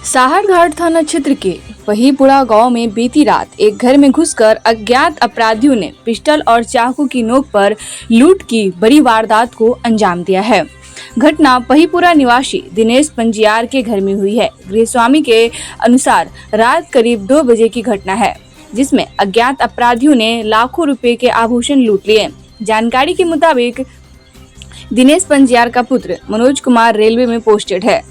साहरघाट थाना क्षेत्र के वहीपुरा गांव में बीती रात एक घर में घुसकर अज्ञात अपराधियों ने पिस्टल और चाकू की नोक पर लूट की बड़ी वारदात को अंजाम दिया है। घटना वहीपुरा निवासी दिनेश पंजियार के घर में हुई है। गृहस्वामी के अनुसार रात करीब 2 बजे की घटना है, जिसमें अज्ञात अपराधियों ने लाखों रुपए के आभूषण लूट लिए। जानकारी के मुताबिक दिनेश पंजियार का पुत्र मनोज कुमार रेलवे में पोस्टेड है।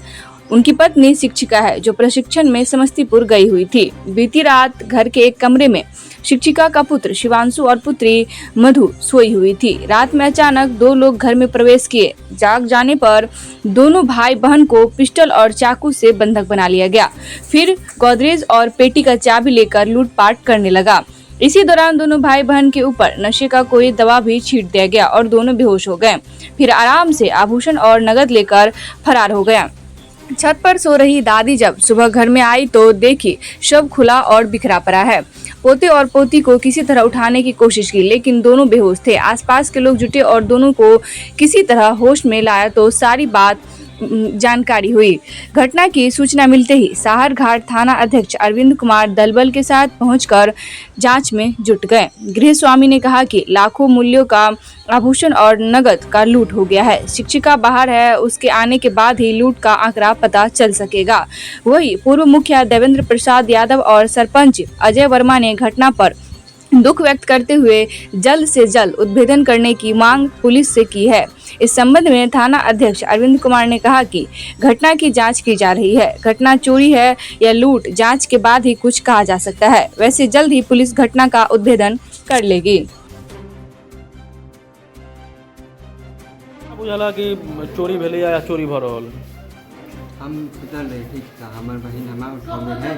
उनकी पत्नी शिक्षिका है जो प्रशिक्षण में समस्तीपुर गई हुई थी। बीती रात घर के एक कमरे में शिक्षिका का पुत्र शिवांशु और पुत्री मधु सोई हुई थी। रात में अचानक 2 लोग घर में प्रवेश किए। जाग जाने पर दोनों भाई बहन को पिस्टल और चाकू से बंधक बना लिया गया। फिर गोदरेज और पेटी का चाबी लेकर लूटपाट करने लगा। इसी दौरान दोनों भाई बहन के ऊपर नशे का कोई दवा भी छींट दिया गया और दोनों बेहोश हो गए। फिर आराम से आभूषण और नकद लेकर फरार हो गया। छत पर सो रही दादी जब सुबह घर में आई तो देखी शव खुला और बिखरा पड़ा है। पोते और पोती को किसी तरह उठाने की कोशिश की, लेकिन दोनों बेहोश थे। आसपास के लोग जुटे और दोनों को किसी तरह होश में लाया तो सारी बात जानकारी हुई। घटना की सूचना मिलते ही साहरघाट थाना अध्यक्ष अरविंद कुमार दलबल के साथ पहुंचकर जांच में जुट गए। गृहस्वामी ने कहा कि लाखों मूल्यों का आभूषण और नगद का लूट हो गया है। शिक्षिका बाहर है, उसके आने के बाद ही लूट का आंकड़ा पता चल सकेगा। वही पूर्व मुखिया देवेंद्र प्रसाद यादव और सरपंच अजय वर्मा ने घटना पर दुख व्यक्त करते हुए जल्द से जल्द उद्भेदन करने की मांग पुलिस से की है। इस संबंध में थाना अध्यक्ष अरविंद कुमार ने कहा कि घटना की जांच की जा रही है। घटना चोरी है या लूट, जांच के बाद ही कुछ कहा जा सकता है। वैसे जल्द ही पुलिस घटना का उद्भेदन कर लेगी। बुझला कि चोरी भेलै या चोरी भऽ रहल? हम सुतल रही ठीक था, हमार बहन हमार उठावे है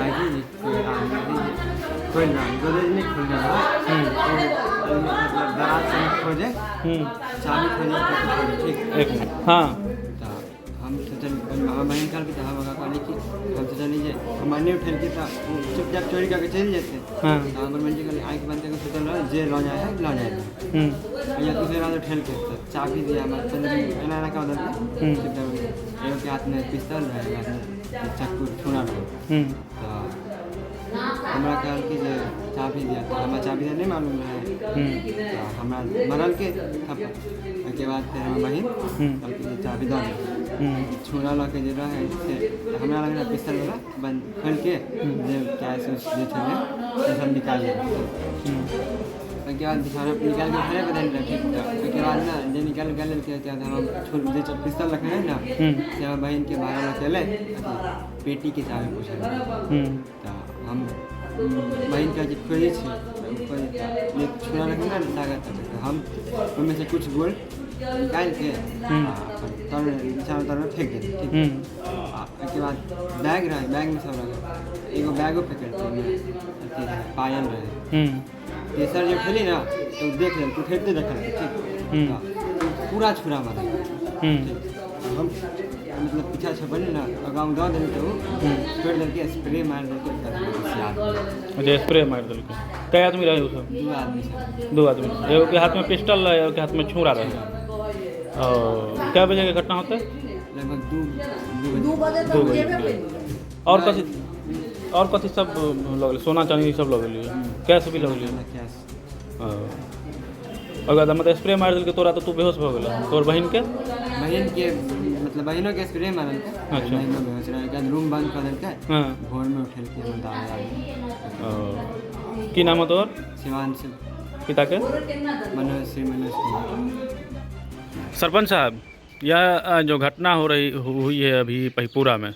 आगे कोई ना गोदरेज नहीं खुल रहा तो मतलब बारात से खोजे चाबी खोजे ठीक एक मिनट। हाँ तो हम सोचल हमार बहन कल भी हम कहली कि हम सोचल जे हमार नहीं उठल के तो चुपचाप चोरी करके चल जाते। हाँ तो हमार बहन कल आंख बंद करके सोचल जे लो जाए या दूसरे रात उठल के तो चाबी दिया हमार चंद्र एना का उधर एगो के हाथ में पिस्तौल रहे, चाकू छुरा रहे। तो हमरा कहल कि जे चाबी दिया तो हमारा चाबी नहीं मालूम रहे। तो हमरा मरल के थप्पड़ के बाद फिर हमार बहन कहल कि चाबी दो छुरा ला के जे रहे से हमरा लग रहा पिस्तौल वाला बंद खोल के जे कैश जे थे सब निकाल लिया। उसके बाद बिछाना निकाल के घरे बदल रहे ठीक था। उसके बाद ना जे निकाल गए क्या हम छोड़ दे पिस्तौल रखे हैं ना से हमारे बहन के बाहर चले पेटी के चाबी पूछे। तो हम बहन का जब खोजे ऊपर छुरा रखे ना लागत तो हम उनमें से कुछ गोल निकाल के तर फेंक दे ठीक। उसके बाद बैग रहे, बैग में सब रहे, एगो बैगो फेंकते पायल रहे। तेसर जब खेली ना तो देख ले उठेते देखल ठीक पूरा छुरा मारा हम मतलब पीछा छपल ना गाँव दो दिन तो छोड़ दे के स्प्रे मार दे के अच्छा स्प्रे मार दिल के। कई आदमी रहे उसमें? 2 आदमी से 2 आदमी। एगो के हाथ में पिस्टल रहे, एगो के हाथ में छुरा रहे। और क्या बजे की घटना होता है? लगभग 2 बजे। और कथी सब लगल? सोना चांदी सब लगल? कैश भी लगल? अगर मतलब स्प्रे मार दिल के तोरा तो तू बेहोश हो गया। तोर बहन के मतलब बहनों के स्प्रे मारल के। अच्छा। बहनों बेहोश रहे के रूम बंद कर देल के हाँ भोर में उठल के हम दादा की नाम है तोर? शिवांशु पिता के? मनोज कुमार। सरपंच साहब, यह जो घटना हुई है अभी पहिपुरा में,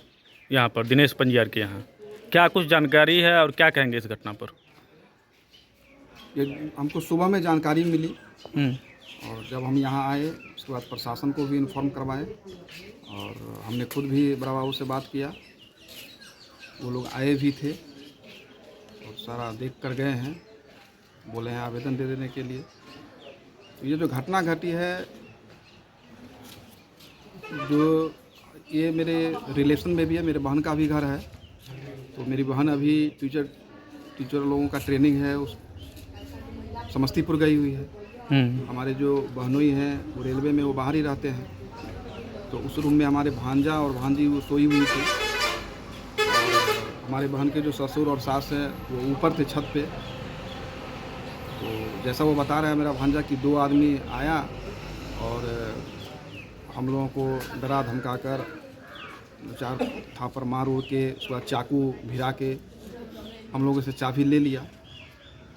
यहाँ पर दिनेश पंजियार के यहाँ, क्या कुछ जानकारी है और क्या कहेंगे इस घटना पर? हमको सुबह में जानकारी मिली और जब हम यहाँ आए उसके बाद प्रशासन को भी इन्फॉर्म करवाए और हमने खुद भी बड़ा बाबू से बात किया। वो लोग आए भी थे और सारा देख कर गए हैं, बोले हैं आवेदन दे देने के लिए। तो ये जो घटना घटी है, जो ये मेरे रिलेशन में भी है, मेरे बहन का भी घर है। तो मेरी बहन अभी टीचर लोगों का ट्रेनिंग है, उस समस्तीपुर गई हुई है। हमारे जो बहनोई हैं वो रेलवे में वो बाहर ही रहते हैं। तो उस रूम में हमारे भांजा और भांजी वो सोई हुई थी। हमारे बहन के जो ससुर और सास है वो ऊपर थे छत पे। तो जैसा वो बता रहा है मेरा भांजा कि 2 आदमी आया और हम लोगों को डरा धमका कर 4 थापर मार उड़ के उसके बाद चाकू भिरा के हम लोगों से चाबी ले लिया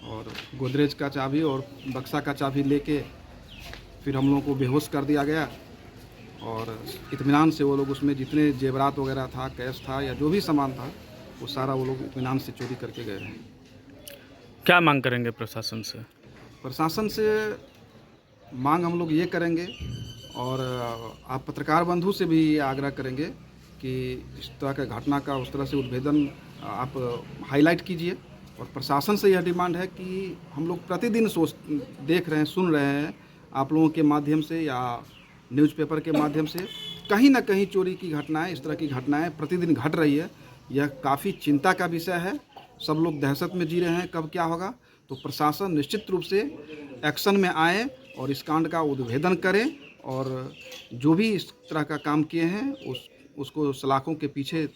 और गोदरेज का चाबी और बक्सा का चाबी लेके फिर हम लोगों को बेहोश कर दिया गया और इत्मीनान से वो लोग उसमें जितने जेवरात वगैरह था, कैश था या जो भी सामान था वो सारा वो लोग इत्मीनान से चोरी करके गए हैं। क्या मांग करेंगे प्रशासन से? प्रशासन से मांग हम लोग ये करेंगे और आप पत्रकार बंधु से भी ये आग्रह करेंगे कि इस तरह का घटना का उस तरह से उद्भेदन आप हाईलाइट कीजिए। और प्रशासन से यह डिमांड है कि हम लोग प्रतिदिन देख रहे हैं, सुन रहे हैं आप लोगों के माध्यम से या न्यूज़पेपर के माध्यम से कहीं ना कहीं चोरी की घटनाएं, इस तरह की घटनाएं प्रतिदिन घट रही है। यह काफ़ी चिंता का विषय है। सब लोग दहशत में जी रहे हैं कब क्या होगा। तो प्रशासन निश्चित रूप से एक्शन में आए और इस कांड का उद्भेदन करें और जो भी इस तरह का काम किए हैं उसको सलाखों के पीछे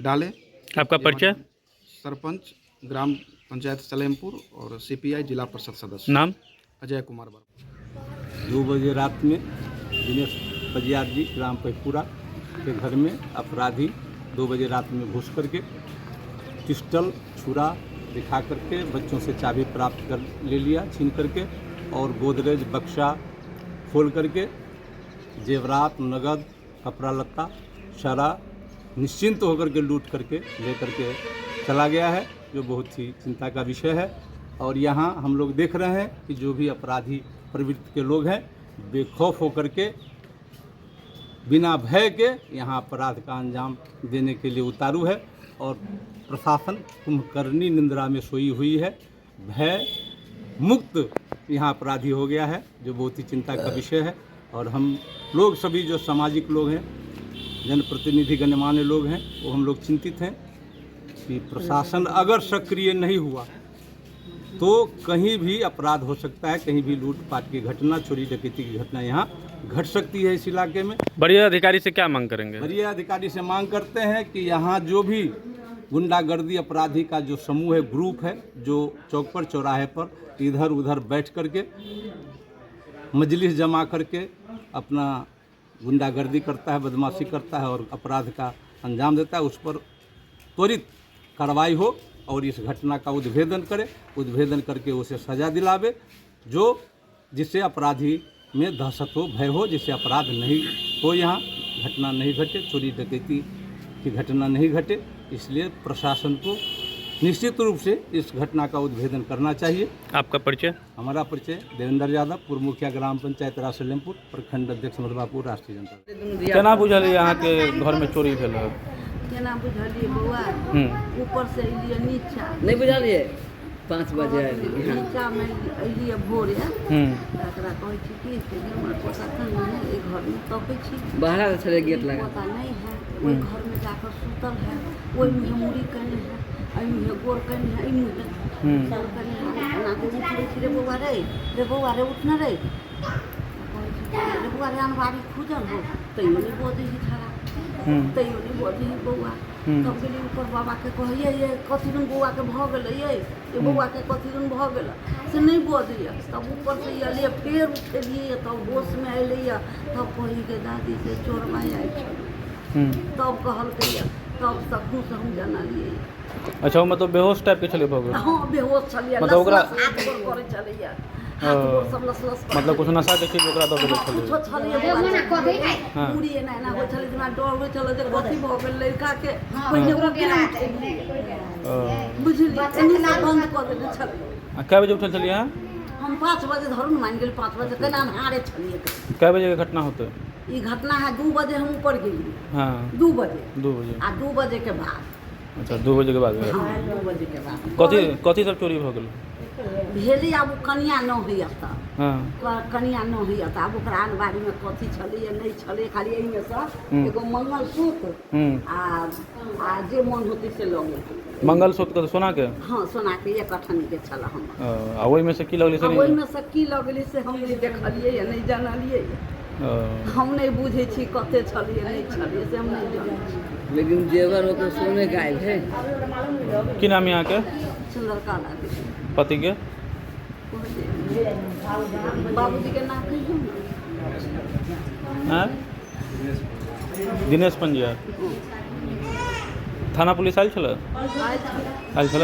डालें। आपका परिचय? सरपंच ग्राम पंचायत सलेमपुर और CPI जिला परिषद सदस्य। नाम? अजय कुमार वर्मा। 2 बजे रात में दिनेश बजियार जी ग्राम पहिपुरा के घर में अपराधी 2 बजे रात में घुस करके पिस्टल छुरा दिखा करके बच्चों से चाबी प्राप्त कर ले लिया, छीन करके, और गोदरेज बक्सा खोल करके जेवरात, नगद, कपड़ा लत्ता सारा निश्चिंत होकर के लूट करके ले करके चला गया है, जो बहुत ही चिंता का विषय है। और यहाँ हम लोग देख रहे हैं कि जो भी अपराधी प्रवृत्ति के लोग हैं बेखौफ होकर के बिना भय के यहाँ अपराध का अंजाम देने के लिए उतारू है और प्रशासन कुंभकर्णी निंद्रा में सोई हुई है। भय मुक्त यहाँ अपराधी हो गया है, जो बहुत ही चिंता का विषय है। और हम लोग सभी जो सामाजिक लोग हैं, जनप्रतिनिधि गणमान्य लोग हैं, वो हम लोग चिंतित हैं कि प्रशासन अगर सक्रिय नहीं हुआ तो कहीं भी अपराध हो सकता है, कहीं भी लूटपाट की घटना, चोरी डकैती की घटना यहाँ घट सकती है इस इलाके में। वरीय अधिकारी से क्या मांग करेंगे? वरीय अधिकारी से मांग करते हैं कि यहाँ जो भी गुंडागर्दी अपराधी का जो समूह है, ग्रुप है, जो चौक पर चौराहे पर इधर उधर बैठ करके मजलिस जमा करके अपना गुंडागर्दी करता है, बदमाशी करता है और अपराध का अंजाम देता है, उस पर त्वरित कार्रवाई हो और इस घटना का उद्भेदन करे, उद्भेदन करके उसे सजा दिलावे, जो जिससे अपराधी में दहशत हो, भय हो, जिससे अपराध नहीं हो, यहाँ घटना नहीं घटे, चोरी डकैती की घटना नहीं घटे। इसलिए प्रशासन को निश्चित रूप से इस घटना का उद्भेदन करना चाहिए। आपका परिचय? हमारा परिचय देवेंद्र यादव, पूर्व मुखिया ग्राम पंचायत सलेमपुर, प्रखंड अध्यक्ष मधुबापुर, राष्ट्रीय जनता। केना बुझल यहाँ के घर में चोरी भेल है? केना बुझलिए बौआ, ऊपर से अलिए नीचा नहीं बुझलिए 5 बजे नीचा में अलिए भोरे तकरा कहै छी कि से हमर पोता कहाँ है, ए घर में तपै छी, बाहर से चले गेट लगा पोता नहीं है, ओई घर में जाकर सुतल है, ओई में मुड़ी कने है, आई में गोर कने है, आई में सब कने है। ना के उठले छी रे बौआ रे उठ न रे, रे बौआ रे अनबारी खुजल हो तैयो नहीं बोझे ही खड़ा, तैयो नहीं बोझे ही बौआ। तब गेली ऊपर बाबा के कहिए ये कथी दिन बौआ के भ गेलै, ये बौआ के कथी दिन भ गेल से नहीं बोझिए। तब ऊपर से अलिए फेर उठेलिए, तब होश में अलिए, तब कही के दादी से चोरबा आयल छल, तब कहलकै, तब सकूँ से हम जानलिए। अच्छा, मतलब बेहोश टाइप के चले भऽ गेल? हाँ बेहोश छलिए, मतलब ओकरा हाथ गोर करे छलिए, हाथ गोर सब लस मतलब कुछ नशा के चीज ओकरा दऽ देले छलै? कुछो छलिए, पूरी एना एना होइ छलै, जेना डर होइ छलै जे कथी भऽ गेल लड़का के, पहिने ओकरा केना उठेलिए, बुझलिए, एनी से बंद कऽ देने छलिए। कै बजे उठल छलिए अहाँ? हम 5 बजे धरू न मान गेल, 5 बजे केना अन्हारे छलिए। कै बजे के घटना होते? ई घटना है 2 बजे हम ऊपर गेलिए। हाँ 2 बजे 2 बजे। आ 2 बजे के बाद। अच्छा 2 बजे के बाद भेल। हाँ 2 बजे के बाद कथी सब चोरी भऽ गेल? भेली आब कनिया न होइए तऽ हाँ कनिया न होइए तऽ आब ओकरा अनबारी में कथी छलै नहीं छलै, खाली एहि में से एगो मंगलसूत्र आ जे मन होते से लऽ गेल। मंगलसूत्र के सोना के? हाँ सोना के 1 अठनी के छल हम। आ ओहि में से की लगलै से? ओहि में से की लगलै से हम नहीं देखलिए या नहीं जानलिए। हम नहीं बुझे छी कते छलिए नहीं छलिए से हम नहीं जाने छी। लेकिन जेवर ओकर सोने गायब है। की नाम यहाँ के सुंदरका लागे पति के? बाबूजी के नाम कहियो ना। हाँ? दिनेश पंजिया। थाना पुलिस आयल छल? आयल छी। आयल छल?